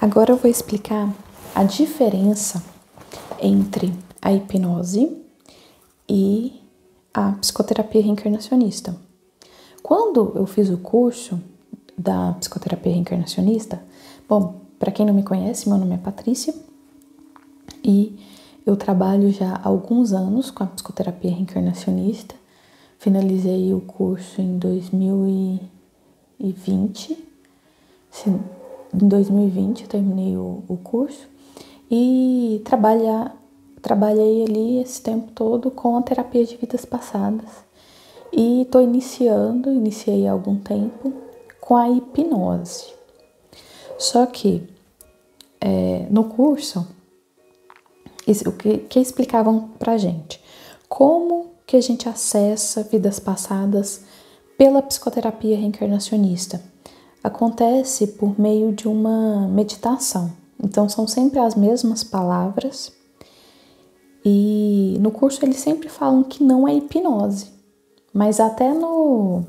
Agora eu vou explicar a diferença entre a hipnose e a psicoterapia reencarnacionista. Quando eu fiz o curso da psicoterapia reencarnacionista, bom, para quem não me conhece, meu nome é Patrícia e eu trabalho já há alguns anos com a psicoterapia reencarnacionista. Finalizei o curso em 2020. Em 2020 eu terminei o curso e trabalhei ali esse tempo todo com a terapia de vidas passadas. E estou iniciei há algum tempo com a hipnose. Só que no curso, o que explicavam pra gente? Como que a gente acessa vidas passadas pela psicoterapia reencarnacionista? Acontece por meio de uma meditação. Então, são sempre as mesmas palavras. E no curso eles sempre falam que não é hipnose. Mas até no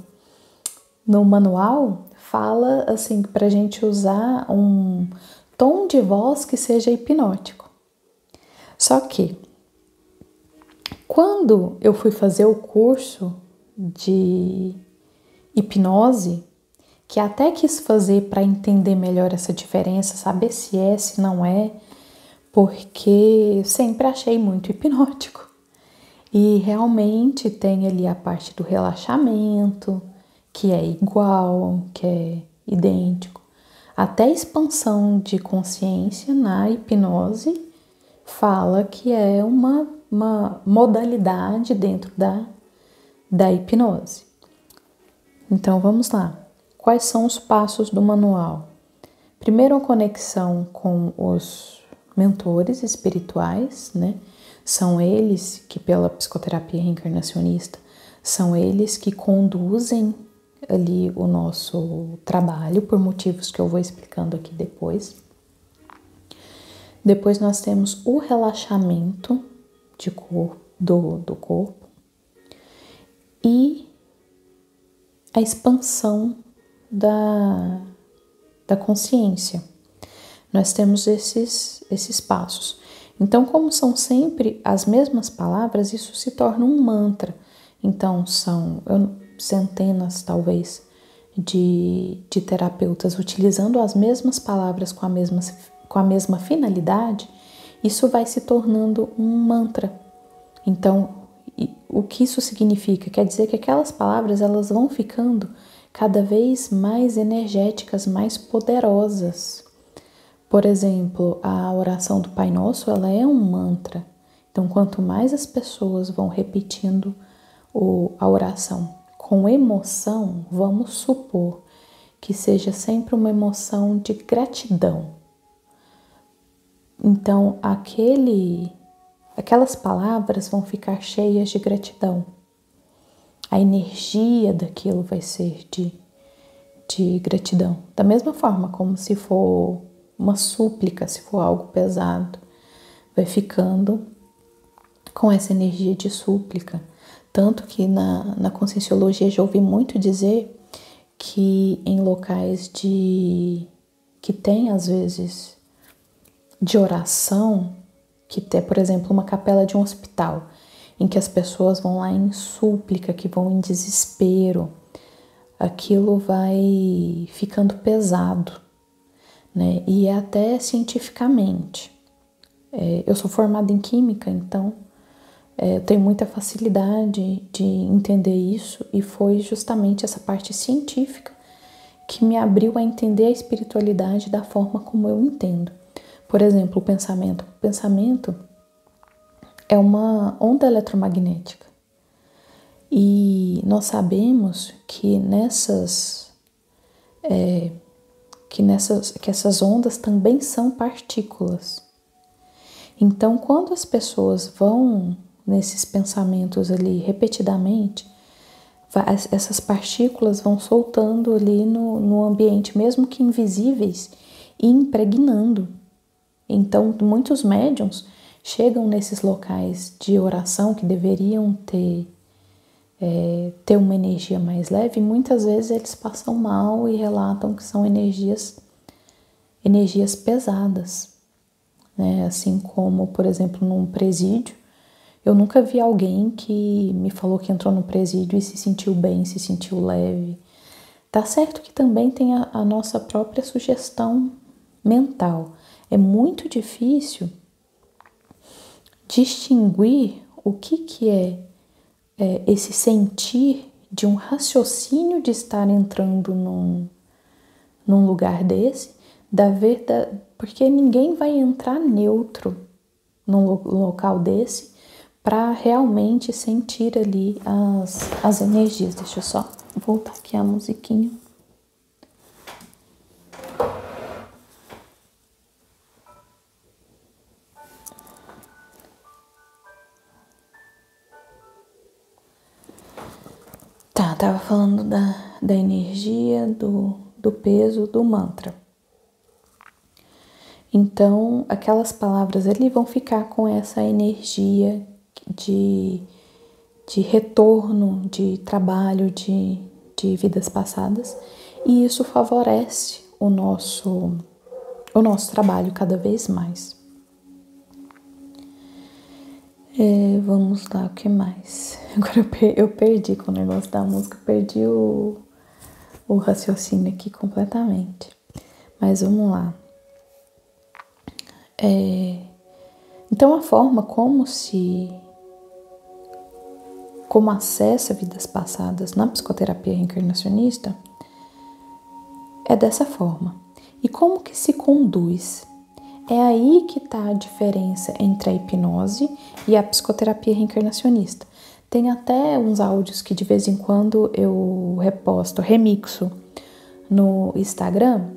manual fala assim pra gente usar um tom de voz que seja hipnótico. Só que quando eu fui fazer o curso de hipnose, que até quis fazer para entender melhor essa diferença, saber se é, se não é, porque sempre achei muito hipnótico. E realmente tem ali a parte do relaxamento, que é igual, que é idêntico. Até a expansão de consciência na hipnose fala que é uma modalidade dentro da hipnose. Então vamos lá. Quais são os passos do manual? Primeiro, a conexão com os mentores espirituais, né? São eles que, pela psicoterapia reencarnacionista, são eles que conduzem ali o nosso trabalho, por motivos que eu vou explicando aqui depois. Depois nós temos o relaxamento do corpo e a expansão da consciência. Nós temos esses passos. Então, como são sempre as mesmas palavras, isso se torna um mantra. Então, são centenas, talvez, de terapeutas utilizando as mesmas palavras com a mesma finalidade, isso vai se tornando um mantra. Então, o que isso significa? Quer dizer que aquelas palavras elas vão ficando cada vez mais energéticas, mais poderosas. Por exemplo, a oração do Pai Nosso, ela é um mantra. Então, quanto mais as pessoas vão repetindo a oração com emoção, vamos supor que seja sempre uma emoção de gratidão. Então, aquelas palavras vão ficar cheias de gratidão. A energia daquilo vai ser de gratidão. Da mesma forma como se for uma súplica, se for algo pesado, vai ficando com essa energia de súplica. Tanto que na Conscienciologia já ouvi muito dizer que em locais que tem, às vezes, de oração, que tem, por exemplo, uma capela de um hospital, em que as pessoas vão lá em súplica, que vão em desespero, aquilo vai ficando pesado, né? E é até cientificamente. Eu sou formada em química, então eu tenho muita facilidade de entender isso, e foi justamente essa parte científica que me abriu a entender a espiritualidade da forma como eu entendo. Por exemplo, o pensamento. O pensamento é uma onda eletromagnética. E nós sabemos que essas ondas também são partículas. Então, quando as pessoas vão nesses pensamentos ali repetidamente, essas partículas vão soltando ali no ambiente, mesmo que invisíveis, e impregnando. Então, muitos médiuns chegam nesses locais de oração que deveriam ter uma energia mais leve, e muitas vezes eles passam mal e relatam que são energias energias pesadas, né? Assim como, por exemplo, num presídio, eu nunca vi alguém que me falou que entrou no presídio e se sentiu bem, se sentiu leve. Tá certo que também tem a nossa própria sugestão mental. É muito difícil distinguir o que é esse sentir de um raciocínio de estar entrando num lugar desse, porque ninguém vai entrar neutro num local desse para realmente sentir ali as energias. Deixa eu só voltar aqui a musiquinha. Tá, tava falando da energia, do peso do mantra. Então, aquelas palavras ali vão ficar com essa energia de retorno, de trabalho, de vidas passadas, e isso favorece o nosso trabalho cada vez mais. Vamos lá, o que mais? Agora eu perdi com o negócio da música, perdi o raciocínio aqui completamente. Mas vamos lá. Então a forma como acessa vidas passadas na psicoterapia reencarnacionista é dessa forma. E como que se conduz? É aí que está a diferença entre a hipnose e a psicoterapia reencarnacionista. Tem até uns áudios que de vez em quando eu remixo no Instagram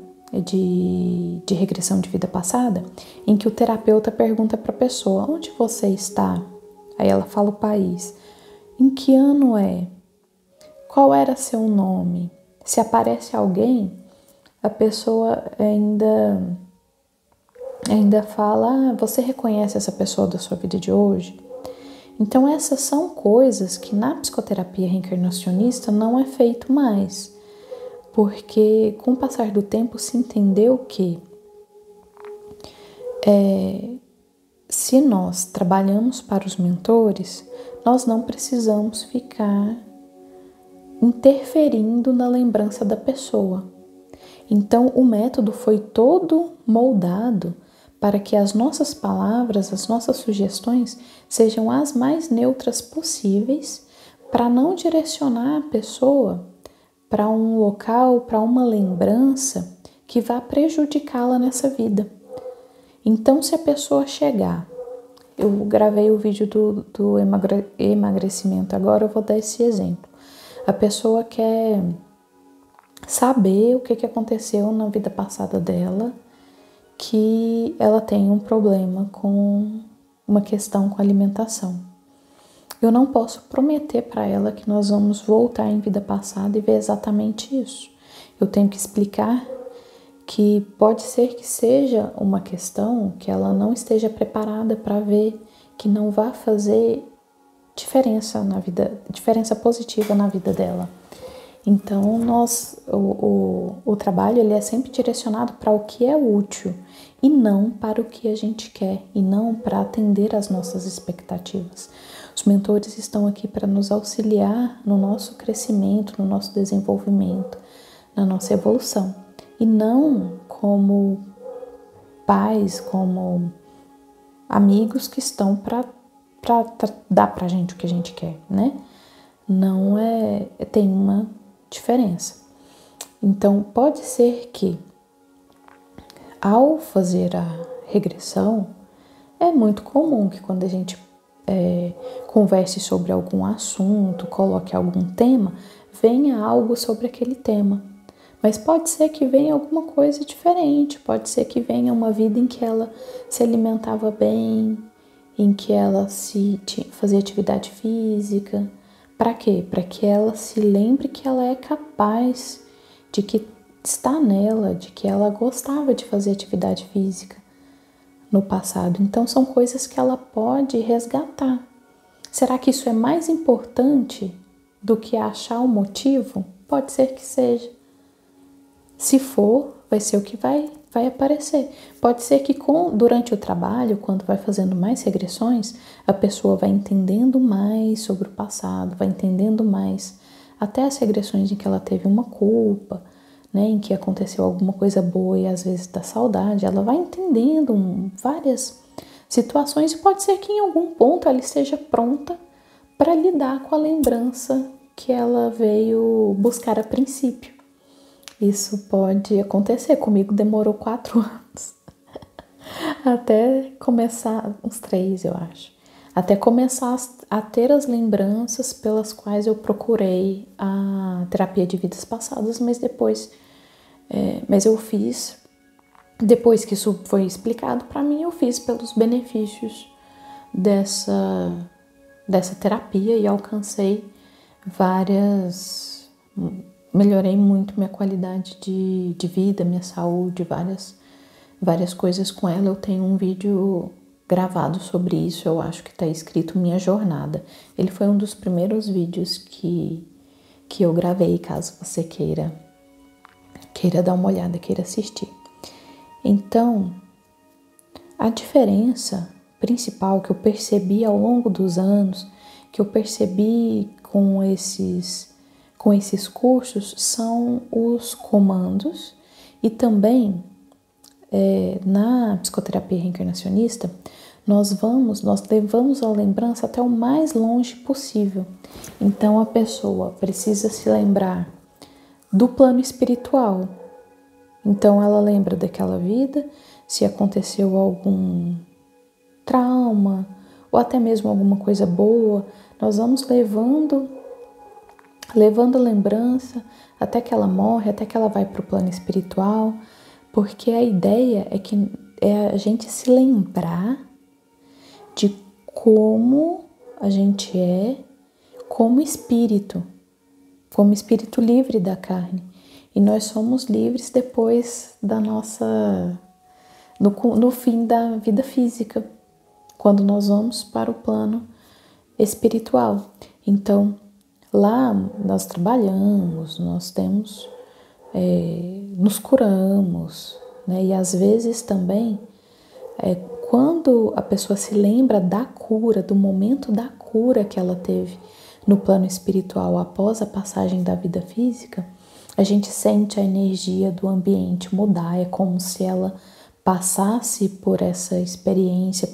de regressão de vida passada, em que o terapeuta pergunta para a pessoa: onde você está? Aí ela fala o país. Em que ano é? Qual era seu nome? Se aparece alguém, a pessoa ainda fala: você reconhece essa pessoa da sua vida de hoje? Então essas são coisas que na psicoterapia reencarnacionista não é feito mais, porque com o passar do tempo se entendeu que se nós trabalhamos para os mentores, nós não precisamos ficar interferindo na lembrança da pessoa. Então o método foi todo moldado para que as nossas palavras, as nossas sugestões sejam as mais neutras possíveis, para não direcionar a pessoa para um local, para uma lembrança que vá prejudicá-la nessa vida. Então, se a pessoa chegar, eu gravei o vídeo do emagrecimento, agora eu vou dar esse exemplo. A pessoa quer saber o que aconteceu na vida passada dela, que ela tem um problema com uma questão com alimentação. Eu não posso prometer para ela que nós vamos voltar em vida passada e ver exatamente isso. Eu tenho que explicar que pode ser que seja uma questão que ela não esteja preparada para ver, que não vá fazer diferença na vida, diferença positiva na vida dela. Então, o trabalho ele é sempre direcionado para o que é útil e não para o que a gente quer, e não para atender às nossas expectativas. Os mentores estão aqui para nos auxiliar no nosso crescimento, no nosso desenvolvimento, na nossa evolução, e não como pais, como amigos que estão para dar para a gente o que a gente quer, né? Não tem uma diferença. Então, pode ser que ao fazer a regressão, é muito comum que quando a gente converse sobre algum assunto, coloque algum tema, venha algo sobre aquele tema. Mas pode ser que venha alguma coisa diferente, pode ser que venha uma vida em que ela se alimentava bem, em que ela fazia atividade física. Para quê? Para que ela se lembre que ela é capaz, de que está nela, de que ela gostava de fazer atividade física no passado. Então são coisas que ela pode resgatar. Será que isso é mais importante do que achar o motivo? Pode ser que seja. Se for, vai ser o que vai aparecer. Pode ser que durante o trabalho, quando vai fazendo mais regressões, a pessoa vai entendendo mais sobre o passado, vai entendendo mais até as regressões em que ela teve uma culpa, né, em que aconteceu alguma coisa boa e às vezes dá saudade, ela vai entendendo várias situações e pode ser que em algum ponto ela esteja pronta para lidar com a lembrança que ela veio buscar a princípio. Isso pode acontecer. Comigo demorou 4 anos até começar, uns 3 eu acho, até começar a ter as lembranças pelas quais eu procurei a terapia de vidas passadas, mas eu fiz, depois que isso foi explicado para mim, eu fiz pelos benefícios dessa terapia e alcancei melhorei muito minha qualidade de vida, minha saúde, várias coisas com ela. Eu tenho um vídeo gravado sobre isso, eu acho que está escrito Minha Jornada. Ele foi um dos primeiros vídeos que eu gravei, caso você queira dar uma olhada, queira assistir. Então, a diferença principal que eu percebi ao longo dos anos, que eu percebi com esses cursos, são os comandos e também na psicoterapia reencarnacionista nós levamos a lembrança até o mais longe possível. Então a pessoa precisa se lembrar do plano espiritual. Então ela lembra daquela vida, se aconteceu algum trauma ou até mesmo alguma coisa boa, nós vamos levando a lembrança até que ela morre, até que ela vai para o plano espiritual, porque a ideia é a gente se lembrar de como a gente é como espírito livre da carne. E nós somos livres depois no fim da vida física, quando nós vamos para o plano espiritual. Então, lá nós trabalhamos, nós temos, nos curamos, né? E às vezes também, quando a pessoa se lembra da cura, do momento da cura que ela teve no plano espiritual após a passagem da vida física, a gente sente a energia do ambiente mudar, é como se ela passasse por essa experiência,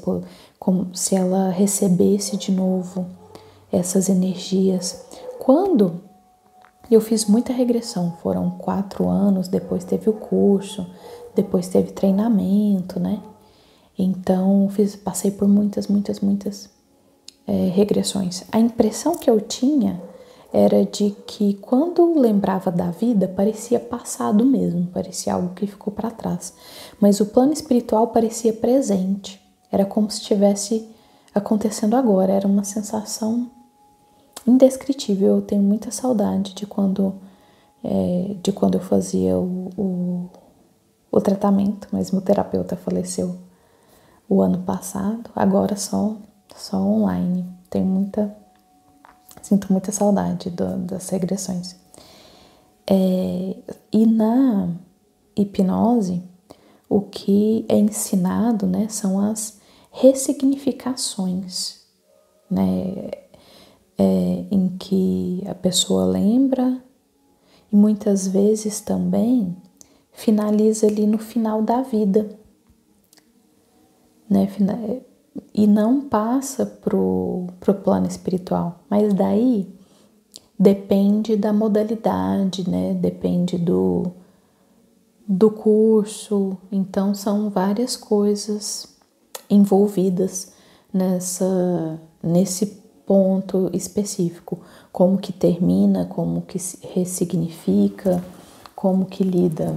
como se ela recebesse de novo essas energias. Quando eu fiz muita regressão, foram 4 anos, depois teve o curso, depois teve treinamento, né? Então passei por muitas regressões. A impressão que eu tinha era de que quando lembrava da vida parecia passado mesmo, parecia algo que ficou para trás, mas o plano espiritual parecia presente, era como se estivesse acontecendo agora, era uma sensação indescritível. Eu tenho muita saudade de quando eu fazia o tratamento, mas meu terapeuta faleceu o ano passado, agora só online. Sinto muita saudade das regressões. E na hipnose, o que é ensinado, né, são as ressignificações, né, em que a pessoa lembra e muitas vezes também finaliza ali no final da vida, né, e não passa pro plano espiritual, mas daí depende da modalidade, né, depende do curso, então são várias coisas envolvidas nesse ponto específico, como que termina, como que se ressignifica, como que lida.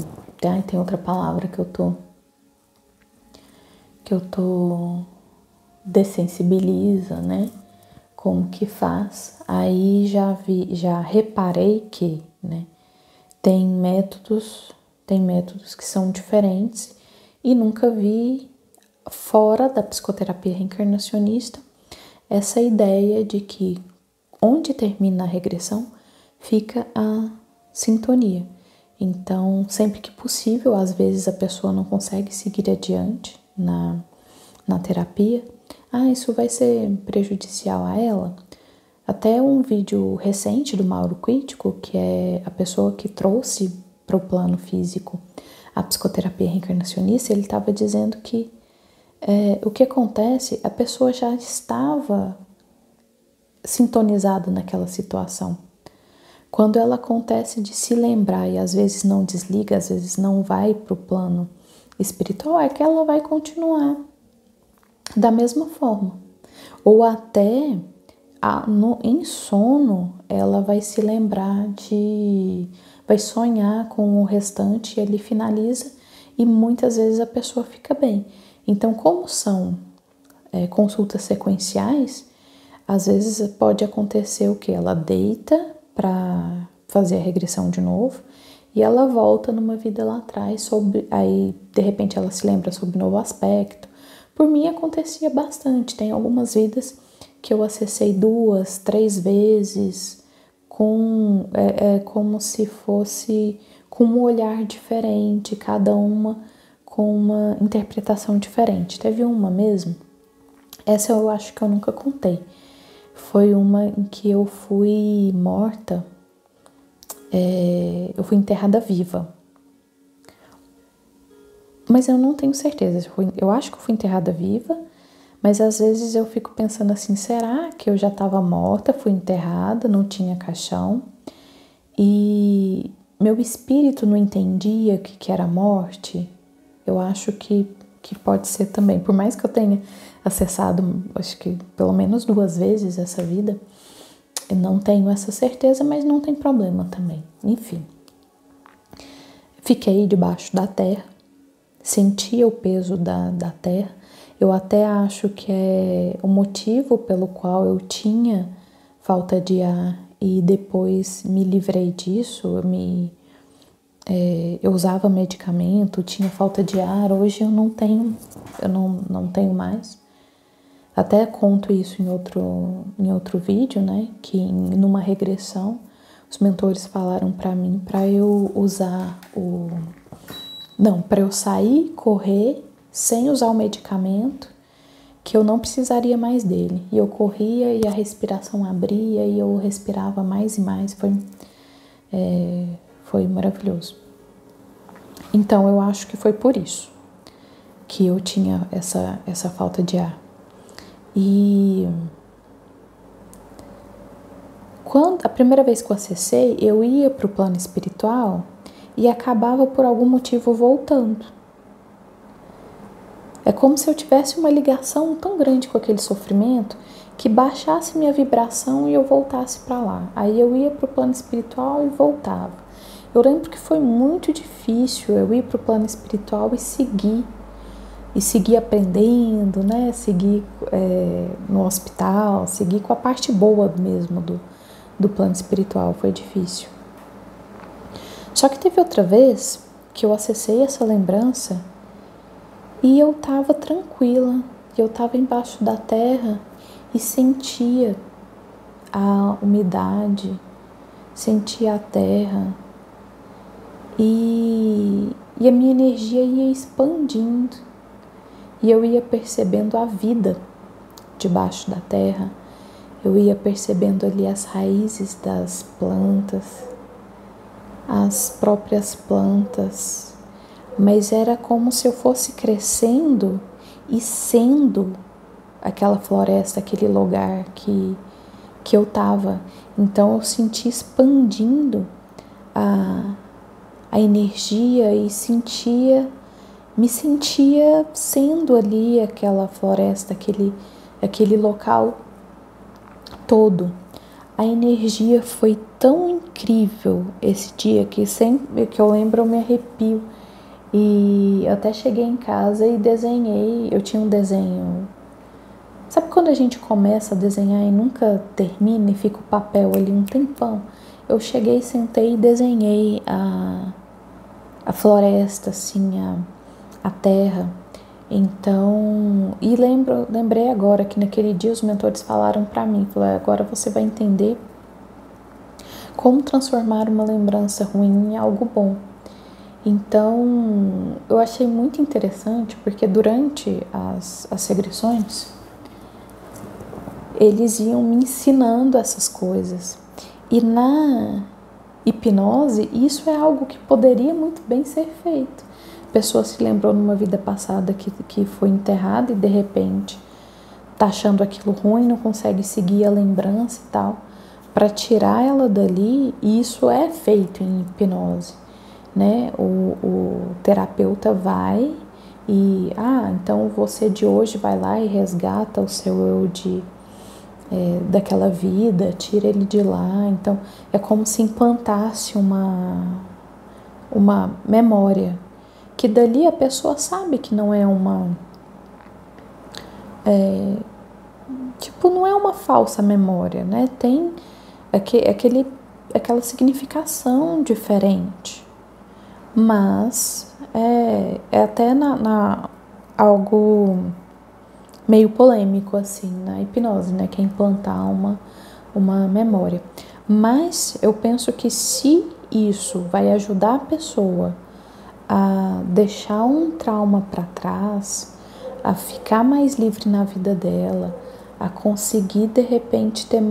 Tem outra palavra que eu tô dessensibiliza, né? Como que faz? Aí já reparei que, né, tem métodos que são diferentes e nunca vi fora da psicoterapia reencarnacionista essa ideia de que onde termina a regressão fica a sintonia. Então, sempre que possível, às vezes a pessoa não consegue seguir adiante na terapia. Isso vai ser prejudicial a ela? Até um vídeo recente do Mauro Crítico, que é a pessoa que trouxe para o plano físico a psicoterapia reencarnacionista, ele estava dizendo que o que acontece, a pessoa já estava sintonizada naquela situação. Quando ela acontece de se lembrar e às vezes não desliga, às vezes não vai para o plano espiritual, é que ela vai continuar da mesma forma. Ou até em sono, ela vai se lembrar vai sonhar com o restante e ele finaliza e muitas vezes a pessoa fica bem. Então, como são consultas sequenciais, às vezes pode acontecer o que? Ela deita para fazer a regressão de novo e ela volta numa vida lá atrás, aí de repente ela se lembra sobre um novo aspecto. Por mim acontecia bastante, tem algumas vidas que eu acessei 2, 3 vezes, como se fosse com um olhar diferente, cada uma com uma interpretação diferente. Teve uma mesmo, essa eu acho que eu nunca contei. Foi uma em que eu fui morta, eu fui enterrada viva. Mas eu não tenho certeza, eu acho que eu fui enterrada viva, mas às vezes eu fico pensando assim, será que eu já estava morta, fui enterrada, não tinha caixão, e meu espírito não entendia o que era morte? Eu acho que pode ser também, por mais que eu tenha acessado, acho que pelo menos 2 vezes essa vida, eu não tenho essa certeza, mas não tem problema também. Enfim, fiquei debaixo da terra, sentia o peso da terra. Eu até acho que é o motivo pelo qual eu tinha falta de ar e depois me livrei disso. Eu usava medicamento, tinha falta de ar. Hoje eu não tenho mais. Até conto isso em outro vídeo, né? Que numa regressão os mentores falaram para mim para eu usar para eu sair, correr sem usar o medicamento, que eu não precisaria mais dele. E eu corria e a respiração abria e eu respirava mais e mais. Foi maravilhoso. Então eu acho que foi por isso que eu tinha essa falta de ar. E a primeira vez que eu acessei, eu ia para o plano espiritual e acabava por algum motivo voltando. É como se eu tivesse uma ligação tão grande com aquele sofrimento que baixasse minha vibração e eu voltasse para lá. Aí eu ia para o plano espiritual e voltava. Eu lembro que foi muito difícil eu ir para o plano espiritual e seguir aprendendo, né? Seguir no hospital, seguir com a parte boa mesmo do plano espiritual. Foi difícil. Só que teve outra vez que eu acessei essa lembrança e eu estava tranquila, eu estava embaixo da terra e sentia a umidade, sentia a terra e a minha energia ia expandindo e eu ia percebendo a vida debaixo da terra, eu ia percebendo ali as raízes das plantas, as próprias plantas, mas era como se eu fosse crescendo e sendo aquela floresta, aquele lugar que eu estava. Então eu senti expandindo a energia e me sentia sendo ali aquela floresta, aquele local todo. A energia foi tão incrível esse dia que sempre que eu lembro eu me arrepio. E eu até cheguei em casa e desenhei, eu tinha um desenho. Sabe quando a gente começa a desenhar e nunca termina e fica o papel ali um tempão? Eu cheguei, sentei e desenhei a floresta, assim, a terra. Então, e lembrei agora que naquele dia os mentores falaram para mim, falaram, agora você vai entender como transformar uma lembrança ruim em algo bom. Então, eu achei muito interessante porque durante as regressões, eles iam me ensinando essas coisas. E na hipnose, isso é algo que poderia muito bem ser feito. A pessoa se lembrou numa vida passada que foi enterrada e de repente tá achando aquilo ruim, não consegue seguir a lembrança e tal. Para tirar ela dali, e isso é feito em hipnose, né? O terapeuta vai e, então você de hoje vai lá e resgata o seu eu daquela vida, tira ele de lá. Então é como se implantasse uma memória, que dali a pessoa sabe que não é não é uma falsa memória, né? Tem aquela significação diferente, mas é até algo meio polêmico assim na hipnose, né? Que é implantar uma memória. Mas eu penso que se isso vai ajudar a pessoa a deixar um trauma para trás, a ficar mais livre na vida dela, a conseguir de repente ter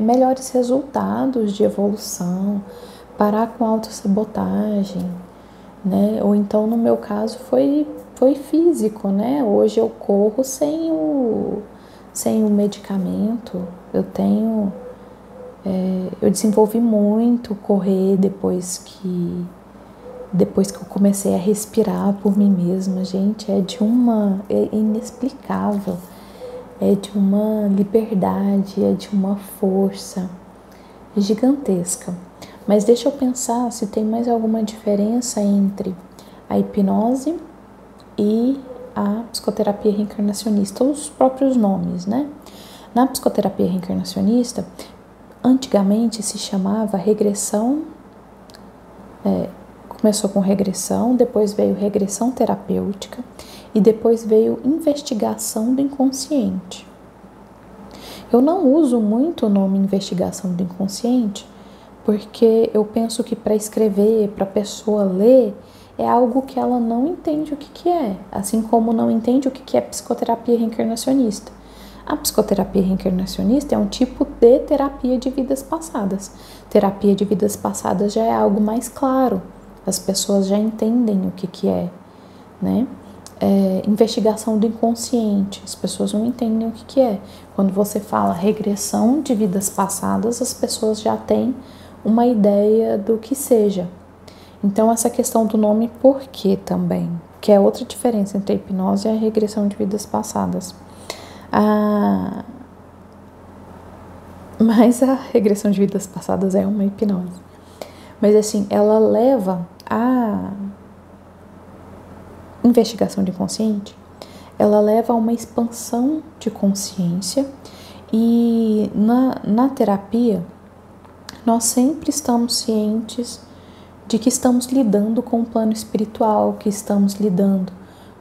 melhores resultados de evolução, parar com autossabotagem, né? Ou então no meu caso foi físico, né? Hoje eu corro sem o medicamento. Eu desenvolvi muito correr depois que eu comecei a respirar por mim mesma. Gente, é inexplicável, é de uma liberdade, é de uma força gigantesca. Mas deixa eu pensar se tem mais alguma diferença entre a hipnose e a psicoterapia reencarnacionista, os próprios nomes, né? Na psicoterapia reencarnacionista, antigamente se chamava regressão, começou com regressão, depois veio regressão terapêutica e depois veio investigação do inconsciente. Eu não uso muito o nome investigação do inconsciente porque eu penso que para escrever, para a pessoa ler, é algo que ela não entende o que é, assim como não entende o que é psicoterapia reencarnacionista. A psicoterapia reencarnacionista é um tipo de terapia de vidas passadas. Terapia de vidas passadas já é algo mais claro, as pessoas já entendem o que é, né? Investigação do inconsciente, as pessoas não entendem o que é. Quando você fala regressão de vidas passadas, as pessoas já têm uma ideia do que seja. Então, essa questão do nome por quê também, que é outra diferença entre a hipnose e a regressão de vidas passadas. Mas a regressão de vidas passadas é uma hipnose. Mas assim, ela leva a investigação de inconsciente, ela leva a uma expansão de consciência e na terapia nós sempre estamos cientes de que estamos lidando com o plano espiritual, que estamos lidando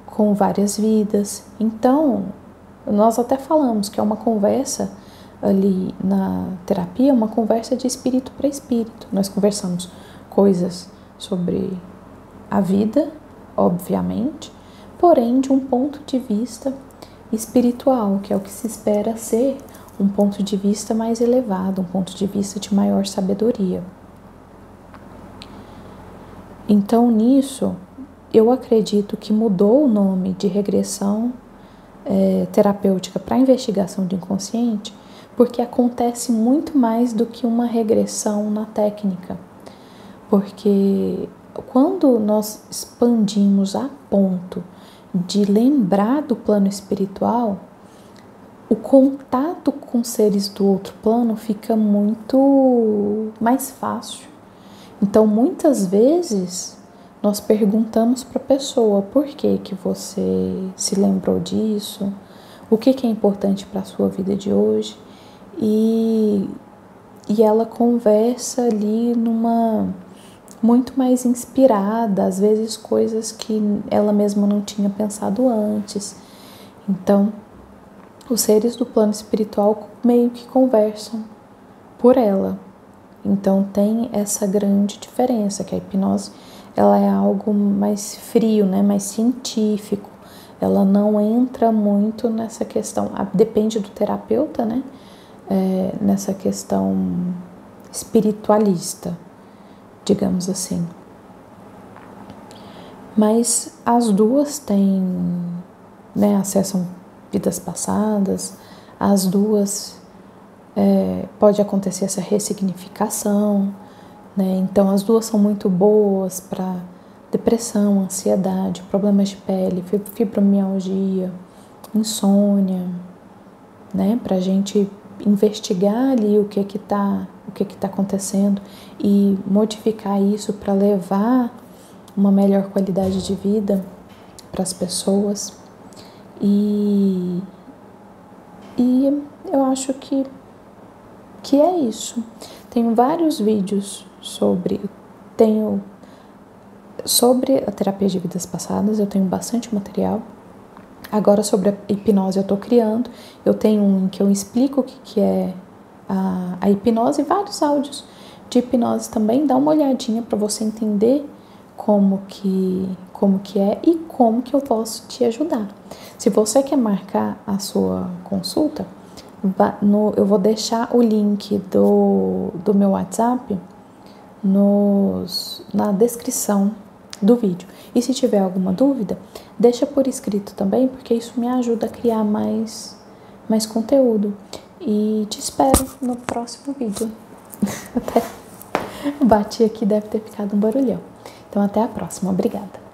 com várias vidas. Então, nós até falamos que é uma conversa ali na terapia, uma conversa de espírito para espírito. Nós conversamos coisas sobre a vida, obviamente, porém de um ponto de vista espiritual, que é o que se espera ser um ponto de vista mais elevado, um ponto de vista de maior sabedoria. Então, nisso, eu acredito que mudou o nome de regressão terapêutica para investigação do inconsciente, porque acontece muito mais do que uma regressão na técnica. Porque quando nós expandimos a ponto de lembrar do plano espiritual, o contato com seres do outro plano fica muito mais fácil. Então, muitas vezes, nós perguntamos para a pessoa por que você se lembrou disso, o que é importante para a sua vida de hoje, e ela conversa ali muito mais inspirada, às vezes coisas que ela mesma não tinha pensado antes. Então, os seres do plano espiritual meio que conversam por ela. Então tem essa grande diferença, que a hipnose ela é algo mais frio, né, mais científico. Ela não entra muito nessa questão, depende do terapeuta, né, nessa questão espiritualista, digamos assim. Mas as duas têm, né, acessam vidas passadas, as duas pode acontecer essa ressignificação, né? Então as duas são muito boas para depressão, ansiedade, problemas de pele, fibromialgia, insônia, né? Para a gente investigar ali o que tá acontecendo e modificar isso para levar uma melhor qualidade de vida para as pessoas. E eu acho que é isso. Tenho vários vídeos sobre a terapia de vidas passadas, eu tenho bastante material. Agora sobre a hipnose eu estou criando, eu tenho um em que eu explico o que é a hipnose e vários áudios de hipnose também. Dá uma olhadinha para você entender como que é e como que eu posso te ajudar. Se você quer marcar a sua consulta, eu vou deixar o link do meu WhatsApp na descrição do vídeo. E se tiver alguma dúvida, deixa por escrito também, porque isso me ajuda a criar mais conteúdo. E te espero no próximo vídeo. Até bati aqui, deve ter ficado um barulhão. Então até a próxima. Obrigada.